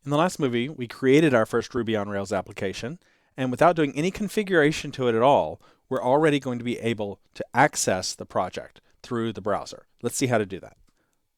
In the last movie, we created our first Ruby on Rails application, and without doing any configuration to it at all, we're already going to be able to access the project through the browser. Let's see how to do that.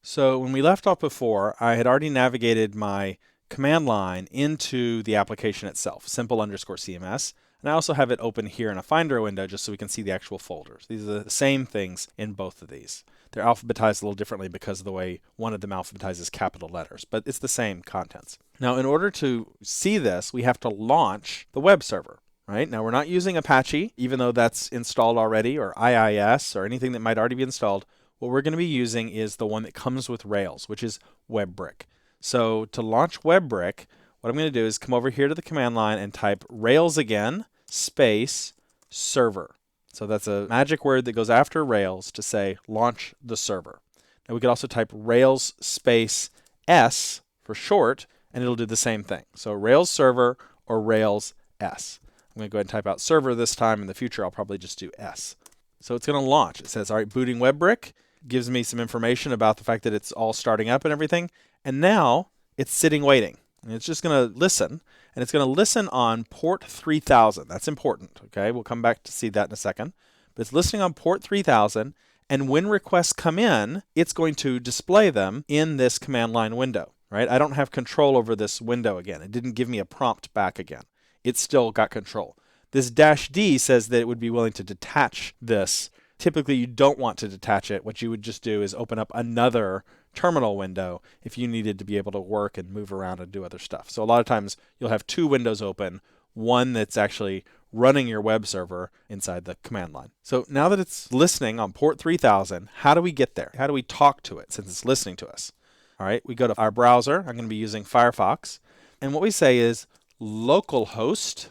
So when we left off before, I had already navigated my command line into the application itself, simple_CMS, and I also have it open here in a Finder window just so we can see the actual folders. These are the same things in both of these. They're alphabetized a little differently because of the way one of them alphabetizes capital letters, but it's the same contents. Now, in order to see this, we have to launch the web server. Right? Now, we're not using Apache, even though that's installed already, or IIS, or anything that might already be installed. What we're going to be using is the one that comes with Rails, which is WebBrick. So to launch WebBrick, what I'm going to do is come over here to the command line and type Rails again, space, server. So that's a magic word that goes after Rails to say launch the server. Now we could also type Rails space S for short, and it'll do the same thing. So Rails server or Rails S. I'm going to go ahead and type out server this time. In the future, I'll probably just do S. So it's going to launch. It says, all right, booting WebBrick. Gives me some information about the fact that it's all starting up and everything. And now it's sitting waiting. And it's just going to listen. And it's going to listen on port 3000. That's important. Okay, we'll come back to see that in a second. But it's listening on port 3000. And when requests come in, it's going to display them in this command line window. Right? I don't have control over this window again. It didn't give me a prompt back again. It's still got control. This -D says that it would be willing to detach this. Typically, you don't want to detach it. What you would just do is open up another terminal window if you needed to be able to work and move around and do other stuff. So a lot of times you'll have two windows open, one that's actually running your web server inside the command line. So now that it's listening on port 3000, how do we get there? How do we talk to it since it's listening to us? All right, we go to our browser. I'm going to be using Firefox. And what we say is localhost.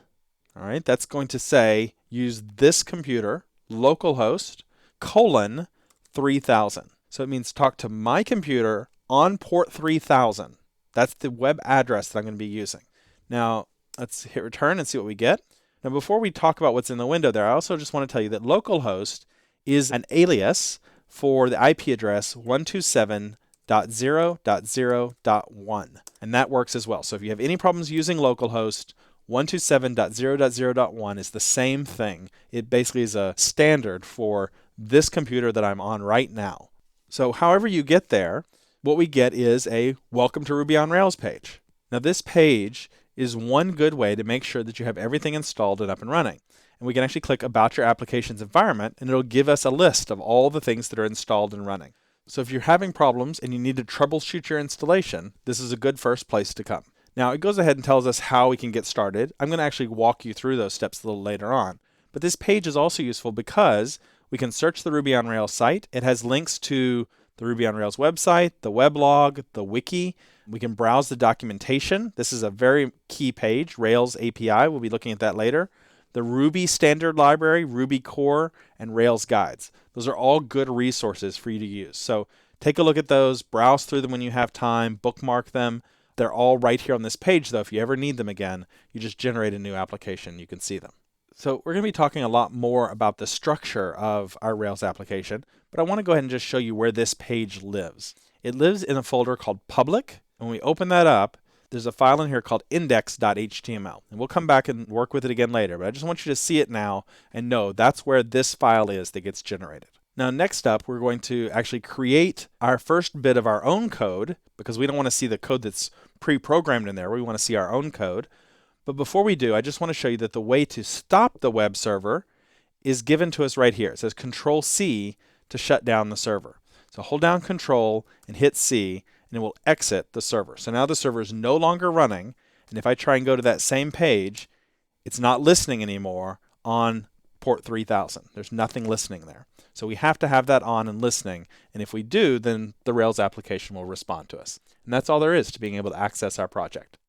All right, that's going to say use this computer, localhost, colon 3000. So it means talk to my computer on port 3000. That's the web address that I'm going to be using. Now, let's hit return and see what we get. Now, before we talk about what's in the window there, I also just want to tell you that localhost is an alias for the IP address 127.0.0.1. And that works as well. So if you have any problems using localhost, 127.0.0.1 is the same thing. It basically is a standard for this computer that I'm on right now. So however you get there, what we get is a Welcome to Ruby on Rails page. Now this page is one good way to make sure that you have everything installed and up and running. And we can actually click About Your Application's Environment, and it'll give us a list of all the things that are installed and running. So if you're having problems and you need to troubleshoot your installation, this is a good first place to come. Now, it goes ahead and tells us how we can get started. I'm going to actually walk you through those steps a little later on. But this page is also useful because we can search the Ruby on Rails site. It has links to the Ruby on Rails website, the weblog, the wiki. We can browse the documentation. This is a very key page, Rails API. We'll be looking at that later. The Ruby standard library, Ruby core, and Rails guides. Those are all good resources for you to use. So take a look at those, browse through them when you have time, bookmark them. They're all right here on this page, though. If you ever need them again, you just generate a new application. You can see them. So we're going to be talking a lot more about the structure of our Rails application, but I want to go ahead and just show you where this page lives. It lives in a folder called public. And when we open that up, there's a file in here called index.html. And we'll come back and work with it again later, but I just want you to see it now and know that's where this file is that gets generated. Now, next up, we're going to actually create our first bit of our own code because we don't want to see the code that's pre-programmed in there. We want to see our own code. But before we do, I just want to show you that the way to stop the web server is given to us right here. It says Control-C to shut down the server. So hold down Control and hit C, and it will exit the server. So now the server is no longer running, and if I try and go to that same page, it's not listening anymore on port 3000. There's nothing listening there. So we have to have that on and listening, and if we do, then the Rails application will respond to us. And that's all there is to being able to access our project.